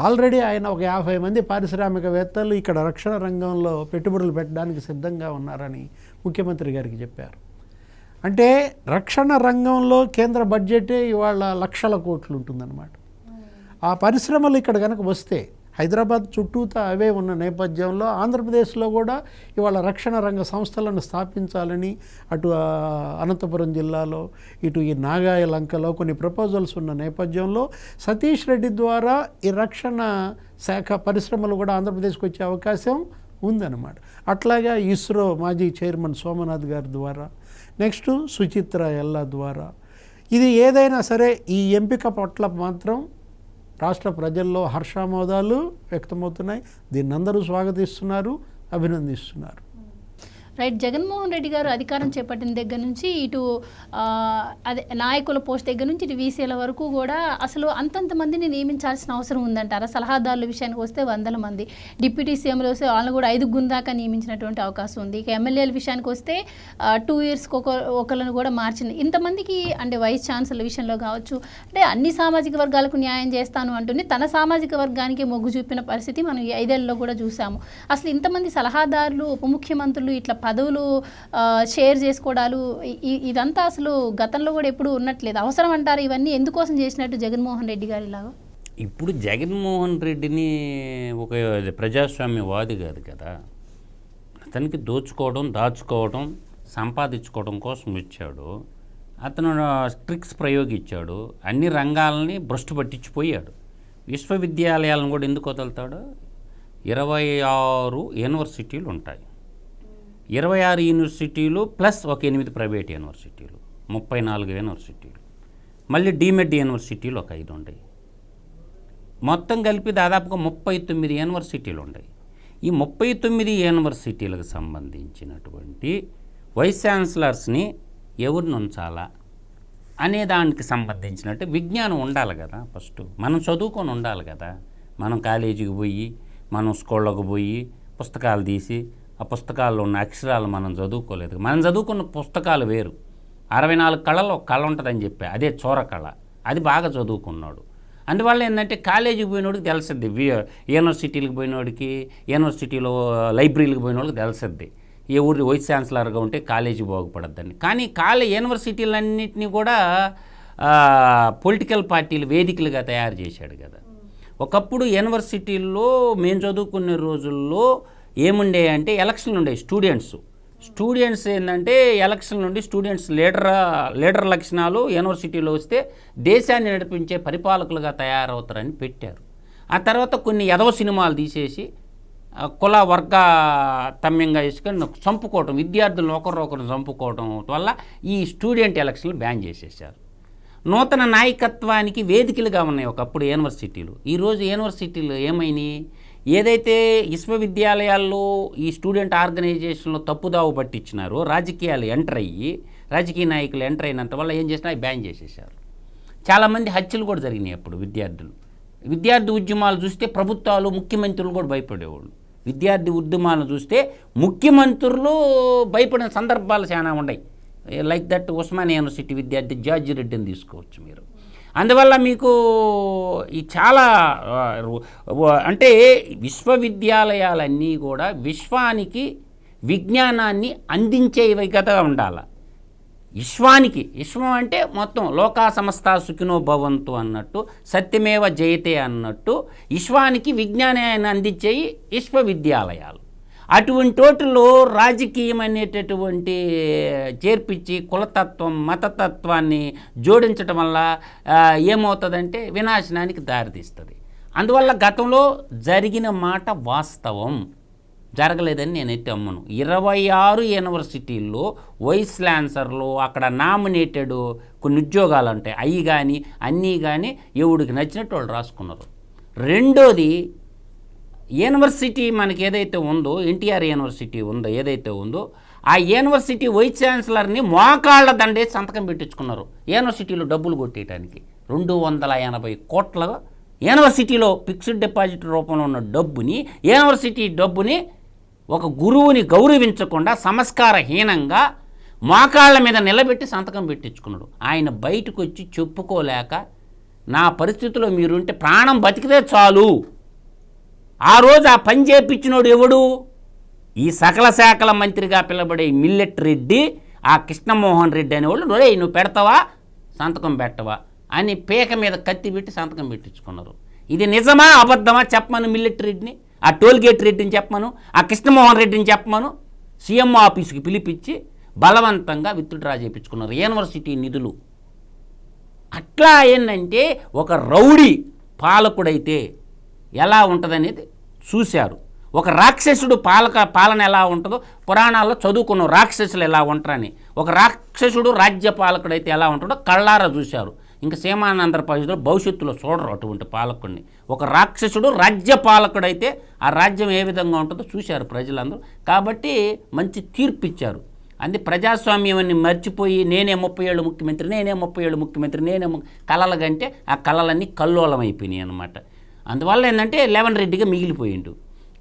ఆల్రెడీ ఆయన ఒక 50 మంది పారిశ్రామికవేత్తలు ఇక్కడ రక్షణ రంగంలో పెట్టుబడులు పెట్టడానికి సిద్ధంగా ఉన్నారని ముఖ్యమంత్రి గారికి చెప్పారు. అంటే రక్షణ రంగంలో కేంద్ర బడ్జెటే ఇవాళ లక్షల కోట్లు ఉంటుందన్నమాట. ఆ పరిశ్రమలు ఇక్కడ కనుక వస్తే, హైదరాబాద్ చుట్టూతా అవే ఉన్న నేపథ్యంలో ఆంధ్రప్రదేశ్లో కూడా ఇవాళ రక్షణ రంగ సంస్థలను స్థాపించాలని అటు అనంతపురం జిల్లాలో, ఇటు ఈ నాగాయ లంకలో కొన్ని ప్రపోజల్స్ ఉన్న నేపథ్యంలో సతీష్ రెడ్డి ద్వారా ఈ రక్షణ శాఖ పరిశ్రమలు కూడా ఆంధ్రప్రదేశ్కి వచ్చే అవకాశం ఉందన్నమాట. అట్లాగే ఇస్రో మాజీ చైర్మన్ సోమనాథ్ గారి ద్వారా, నెక్స్ట్ సుచిత్ర ఎల్లా ద్వారా, ఇది ఏదైనా సరే ఈ ఎంపిక పట్ల మాత్రం రాష్ట్ర ప్రజల్లో హర్షామోదాలు వ్యక్తమవుతున్నాయి. దీన్ని అందరూ స్వాగతిస్తున్నారు, అభినందిస్తున్నారు. రైట్. జగన్మోహన్ రెడ్డి గారు అధికారం చేపట్టిన దగ్గర నుంచి ఇటు అదే నాయకుల పోస్ట్ దగ్గర నుంచి ఇటు వీసీల వరకు కూడా అసలు అంతంత మందిని నియమించాల్సిన అవసరం ఉందంటారా? సలహాదారుల విషయానికి వస్తే 100 మంది, డిప్యూటీ సీఎంలు వస్తే వాళ్ళని కూడా 5 దాకా నియమించినటువంటి అవకాశం ఉంది. ఇక ఎమ్మెల్యేల విషయానికి వస్తే 2 ఇయర్స్కి ఒకళ్ళను కూడా మార్చింది. ఇంతమందికి అంటే వైస్ ఛాన్సలర్ విషయంలో కావచ్చు, అంటే అన్ని సామాజిక వర్గాలకు న్యాయం చేస్తాను అంటుంది, తన సామాజిక వర్గానికి మొగ్గు చూపిన పరిస్థితి మనం ఈ 5 ఏళ్లలో కూడా చూసాము. అసలు ఇంతమంది సలహాదారులు, ఉప ముఖ్యమంత్రులు ఇట్లా పదవులు షేర్ చేసుకోవడాలు ఇదంతా అసలు గతంలో కూడా ఎప్పుడు ఉన్నట్లేదు. అవసరం అంటారు ఇవన్నీ? ఎందుకోసం చేసినట్టు జగన్మోహన్ రెడ్డి గారు ఇలాగా? ఇప్పుడు జగన్మోహన్ రెడ్డిని ఒక ప్రజాస్వామ్యవాది కాదు కదా, అతనికి దోచుకోవడం, దాచుకోవడం, సంపాదించుకోవడం కోసం వచ్చాడు. అతను ట్రిక్స్ ప్రయోగించాడు, అన్ని రంగాలని భ్రష్టు పట్టించిపోయాడు. విశ్వవిద్యాలయాలను కూడా ఎందుకు వదులుతాడు? 26 యూనివర్సిటీలు ఉంటాయి. 26 యూనివర్సిటీలు ప్లస్ ఒక 8 ప్రైవేట్ యూనివర్సిటీలు, 34 యూనివర్సిటీలు, మళ్ళీ డీమెడ్ యూనివర్సిటీలు ఒక 5 ఉంటాయి. మొత్తం కలిపి దాదాపుగా 39 యూనివర్సిటీలు ఉన్నాయి. ఈ 39 యూనివర్సిటీలకు సంబంధించినటువంటి వైస్ ఛాన్సలర్స్ని ఎవరిని ఉంచాలా అనే దానికి సంబంధించినట్టు విజ్ఞానం ఉండాలి కదా. ఫస్ట్ మనం చదువుకొని ఉండాలి కదా. మనం కాలేజీకి పోయి, మనం స్కూళ్ళకు పోయి పుస్తకాలు తీసి ఆ పుస్తకాల్లో ఉన్న అక్షరాలు మనం చదువుకోలేదు. మనం చదువుకున్న పుస్తకాలు వేరు. 64 కళలో ఒక కళ ఉంటుందని చెప్పి, అదే చోర కళ, అది బాగా చదువుకున్నాడు. అందువల్ల ఏంటంటే కాలేజీకి పోయినోడికి తెలుస్తుంది, యూనివర్సిటీలకు పోయినోడికి, యూనివర్సిటీలో లైబ్రరీలకు పోయినోడికి తెలుస్తుంది ఏ ఊరి వైస్ ఛాన్సలర్గా ఉంటే కాలేజీ బాగుపడద్దని. కానీ యూనివర్సిటీలన్నింటినీ కూడా పొలిటికల్ పార్టీలు వేదికలుగా తయారు చేశాడు కదా. ఒకప్పుడు యూనివర్సిటీల్లో మేము చదువుకునే రోజుల్లో ఏముండే అంటే ఎలక్షన్లు ఉండేవి. స్టూడెంట్స్ ఏంటంటే ఎలక్షన్ నుండి స్టూడెంట్స్ లీడర్ లక్షణాలు యూనివర్సిటీలో వస్తే దేశాన్ని నడిపించే పరిపాలకులుగా తయారవుతారని పెట్టారు. ఆ తర్వాత కొన్ని ఎదవ సినిమాలు తీసేసి కుల వర్గ తమ్యంగా వేసుకొని చంపుకోవటం, విద్యార్థులను ఒకరినొకరు చంపుకోవటం వల్ల ఈ స్టూడెంట్ ఎలక్షన్లు బ్యాన్ చేసేసారు. నూతన నాయకత్వానికి వేదికలుగా ఉన్నాయి ఒకప్పుడు యూనివర్సిటీలు. ఈరోజు యూనివర్సిటీలు ఏమైనాయి? ఏదైతే విశ్వవిద్యాలయాల్లో ఈ స్టూడెంట్ ఆర్గనైజేషన్లో తప్పుదావు పట్టించినారో రాజకీయ నాయకులు ఎంటర్ అయినంత వల్ల ఏం చేసినా బ్యాన్ చేసేసారు. చాలామంది హత్యలు కూడా జరిగినాయి అప్పుడు. విద్యార్థి ఉద్యమాలు చూస్తే ప్రభుత్వాలు, ముఖ్యమంత్రులు కూడా భయపడేవాళ్ళు. విద్యార్థి ఉద్యమాలను చూస్తే ముఖ్యమంత్రులు భయపడిన సందర్భాలు చాలా ఉన్నాయి. లైక్ దట్ ఉస్మానియా యూనివర్సిటీ విద్యార్థి జార్జి రెడ్డిని తీసుకోవచ్చు మీరు. అందువల్ల మీకు ఈ చాలా అంటే విశ్వవిద్యాలయాలన్నీ కూడా విశ్వానికి విజ్ఞానాన్ని అందించేవి కదా ఉండాలి. విశ్వం అంటే మొత్తం లోకా సమస్త సుఖినో భవంతు అన్నట్టు, సత్యమేవ జయతే అన్నట్టు విశ్వానికి విజ్ఞానాన్ని అందించేవి విశ్వవిద్యాలయాలు. అటువంటి వాటిలో రాజకీయం అనేటటువంటి చేర్పించి కులతత్వం, మతతత్వాన్ని జోడించడం వల్ల ఏమవుతుందంటే వినాశనానికి దారితీస్తుంది. అందువల్ల గతంలో జరిగిన మాట వాస్తవం, జరగలేదని నేనైతే అమ్మను. 26 యూనివర్సిటీల్లో వైస్ ఛాన్సలర్లు, అక్కడ నామినేటెడ్ కొన్ని ఉద్యోగాలు ఉంటాయి, అవి కానీ అన్నీ కానీ ఎవడికి నచ్చినట్టు వాళ్ళు రాసుకున్నారు. రెండోది, యూనివర్సిటీ మనకి ఏదైతే ఉందో, ఎన్టీఆర్ యూనివర్సిటీ ఉందో ఏదైతే ఉందో, ఆ యూనివర్సిటీ వైస్ ఛాన్సలర్ని మోకాళ్ళ దండేసి సంతకం పెట్టించుకున్నారు యూనివర్సిటీలో డబ్బులు కొట్టేయడానికి. 280 కోట్ల యూనివర్సిటీలో ఫిక్స్డ్ డిపాజిట్ రూపంలో ఉన్న యూనివర్సిటీ డబ్బుని ఒక గురువుని గౌరవించకుండా సంస్కారహీనంగా మోకాళ్ళ మీద నిలబెట్టి సంతకం పెట్టించుకున్నాడు. ఆయన బయటకు వచ్చి చెప్పుకోలేక, నా పరిస్థితిలో మీరుంటే ప్రాణం బతికితే చాలు. ఆ రోజు ఆ పని చేయించినోడు ఎవడు? ఈ సకల శాఖల మంత్రిగా పిలబడే మిల్లెట్ రెడ్డి, ఆ కృష్ణమోహన్ రెడ్డి అనేవాళ్ళు. నువ్వు పెడతావా, సంతకం పెట్టవా అని పేక మీద కత్తి పెట్టి సంతకం పెట్టించుకున్నారు. ఇది నిజమా అబద్ధమా చెప్పమను మిల్లెట్ రెడ్డిని, ఆ టోల్గేట్ రెడ్డిని చెప్పమను, ఆ కృష్ణమోహన్ రెడ్డిని చెప్పమను. సీఎం ఆఫీసుకి పిలిపించి బలవంతంగా విత్డ్రా చేయించుకున్నారు యూనివర్సిటీ నిధులు. అట్లా ఏంటంటే ఒక రౌడీ పాలకుడైతే ఎలా ఉంటుందనేది చూశారు. ఒక రాక్షసుడు పాలన ఎలా ఉంటుందో పురాణాల్లో చదువుకున్నాం, రాక్షసులు ఎలా ఉంటారని. ఒక రాక్షసుడు రాజ్య పాలకుడైతే ఎలా ఉంటాడో కళ్ళారా చూశారు. ఇంకా సీమానంధ్రప్రదేశ్లో భవిష్యత్తులో చూడరు అటువంటి పాలకుడిని. ఒక రాక్షసుడు రాజ్య పాలకుడైతే ఆ రాజ్యం ఏ విధంగా ఉంటుందో చూశారు ప్రజలందరూ. కాబట్టి మంచి తీర్పు ఇచ్చారు. అంది ప్రజాస్వామ్యాన్ని మర్చిపోయి నేనే 30 ఏళ్ళు ముఖ్యమంత్రి, కళల కంటే ఆ కళలన్నీ కల్లోలం అయిపోయినాయి అన్నమాట. అందువల్ల ఏంటంటే లెవెన్ రెడ్డిగా మిగిలిపోయిండు.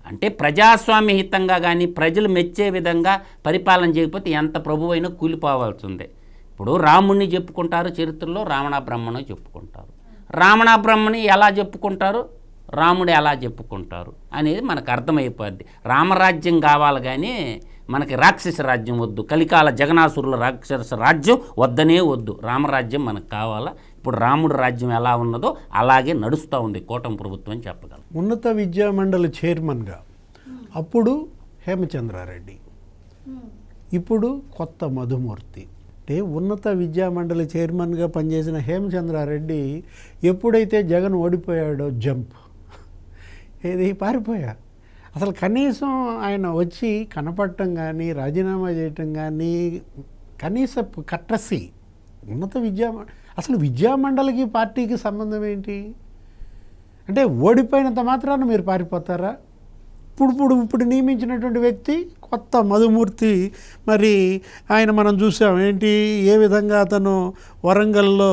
అంటే ప్రజాస్వామ్యహితంగా కానీ ప్రజలు మెచ్చే విధంగా పరిపాలన చేయకపోతే ఎంత ప్రభువైనా కూలిపోవాల్సిందే. ఇప్పుడు రాముడిని చెప్పుకుంటారు, చరిత్రలో రావణ బ్రహ్మను చెప్పుకుంటారు. రావణ బ్రహ్మని ఎలా చెప్పుకుంటారు, రాముడు ఎలా చెప్పుకుంటారు అనేది మనకు అర్థమైపోద్ది. రామరాజ్యం కావాలి కానీ మనకి రాక్షస రాజ్యం వద్దు. కలికాల జగనాసురుల రాక్షస రాజ్యం వద్దనే వద్దు. రామరాజ్యం మనకు కావాలా. ఇప్పుడు రాముడు రాజ్యం ఎలా ఉన్నదో అలాగే నడుస్తూ ఉంది కూటమి ప్రభుత్వం అని చెప్పగలం. ఉన్నత విద్యా మండలి చైర్మన్గా అప్పుడు హేమచంద్రారెడ్డి, ఇప్పుడు కొత్త మధుమూర్తి. అంటే ఉన్నత విద్యా మండలి చైర్మన్గా పనిచేసిన హేమచంద్రారెడ్డి ఎప్పుడైతే జగన్ ఓడిపోయాడో ఏది పారిపోయా. అసలు కనీసం ఆయన వచ్చి కనపడటం కానీ రాజీనామా చేయటం కానీ కనీస కట్రసి ఉన్నత అసలు విద్యామండలికి పార్టీకి సంబంధం ఏంటి? అంటే ఓడిపోయినంత మాత్రాన మీరు పారిపోతారా? ఇప్పుడు నియమించినటువంటి వ్యక్తి కొత్త మధుమూర్తి, మరి ఆయన మనం చూసాం ఏంటి, ఏ విధంగా అతను వరంగల్లో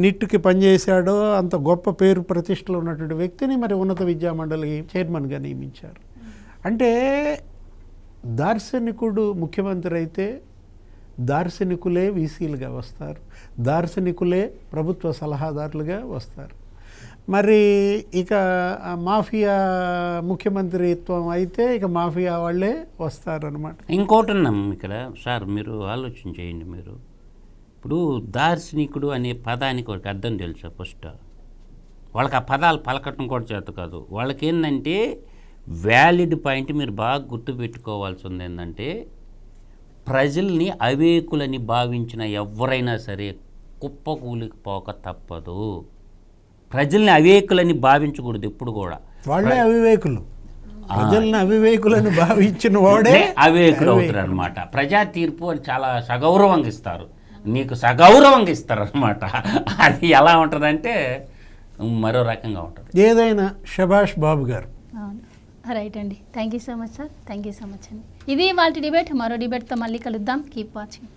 నిట్కి పనిచేశాడో అంత గొప్ప పేరు ప్రతిష్టలు ఉన్నటువంటి వ్యక్తిని మరి ఉన్నత విద్యామండలి చైర్మన్గా నియమించారు. అంటే దార్శనికుడు ముఖ్యమంత్రి అయితే దార్శనికులే వీసీలుగా వస్తారు, దార్శనికులే ప్రభుత్వ సలహాదారులుగా వస్తారు. మరి ఇక మాఫియా ముఖ్యమంత్రిత్వం అయితే ఇక మాఫియా వాళ్ళే వస్తారనమాట. ఇంకోటి ఉన్నాం ఇక్కడ సార్, మీరు ఆలోచన చేయండి. మీరు ఇప్పుడు దార్శనికుడు అనే పదానికి ఒక అర్థం తెలుసా? ఫస్ట్ వాళ్ళకి ఆ పదాలు పలకటం కూడా చేత కాదు. వాళ్ళకి ఏంటంటే వ్యాలిడ్ పాయింట్ మీరు బాగా గుర్తుపెట్టుకోవాల్సి ఉంది ఏంటంటే, ప్రజల్ని అవేకులని భావించిన ఎవరైనా సరే కుప్పకూలిపోక తప్పదు. ప్రజల్ని అవేకులని భావించకూడదు ఎప్పుడు కూడా. వాళ్ళే అవివేకులు, ప్రజల్ని అవివేకులని భావించిన వాడే అవేకులు అవుతారు అనమాట. ప్రజా తీర్పు అని చాలా సగౌరవంగా ఇస్తారు, నీకు సగౌరవంగా ఇస్తారు అనమాట. అది ఎలా ఉంటుందంటే మరో రకంగా ఉంటుంది. ఏదైనా శభాష్ బాబు గారు. రైట్ అండి, thank you so much sir, thank you so much అండి. ఇది వాళ్ళ డిబేట్. మరో డిబేట్తో మళ్ళీ కలుద్దాం. Keep watching.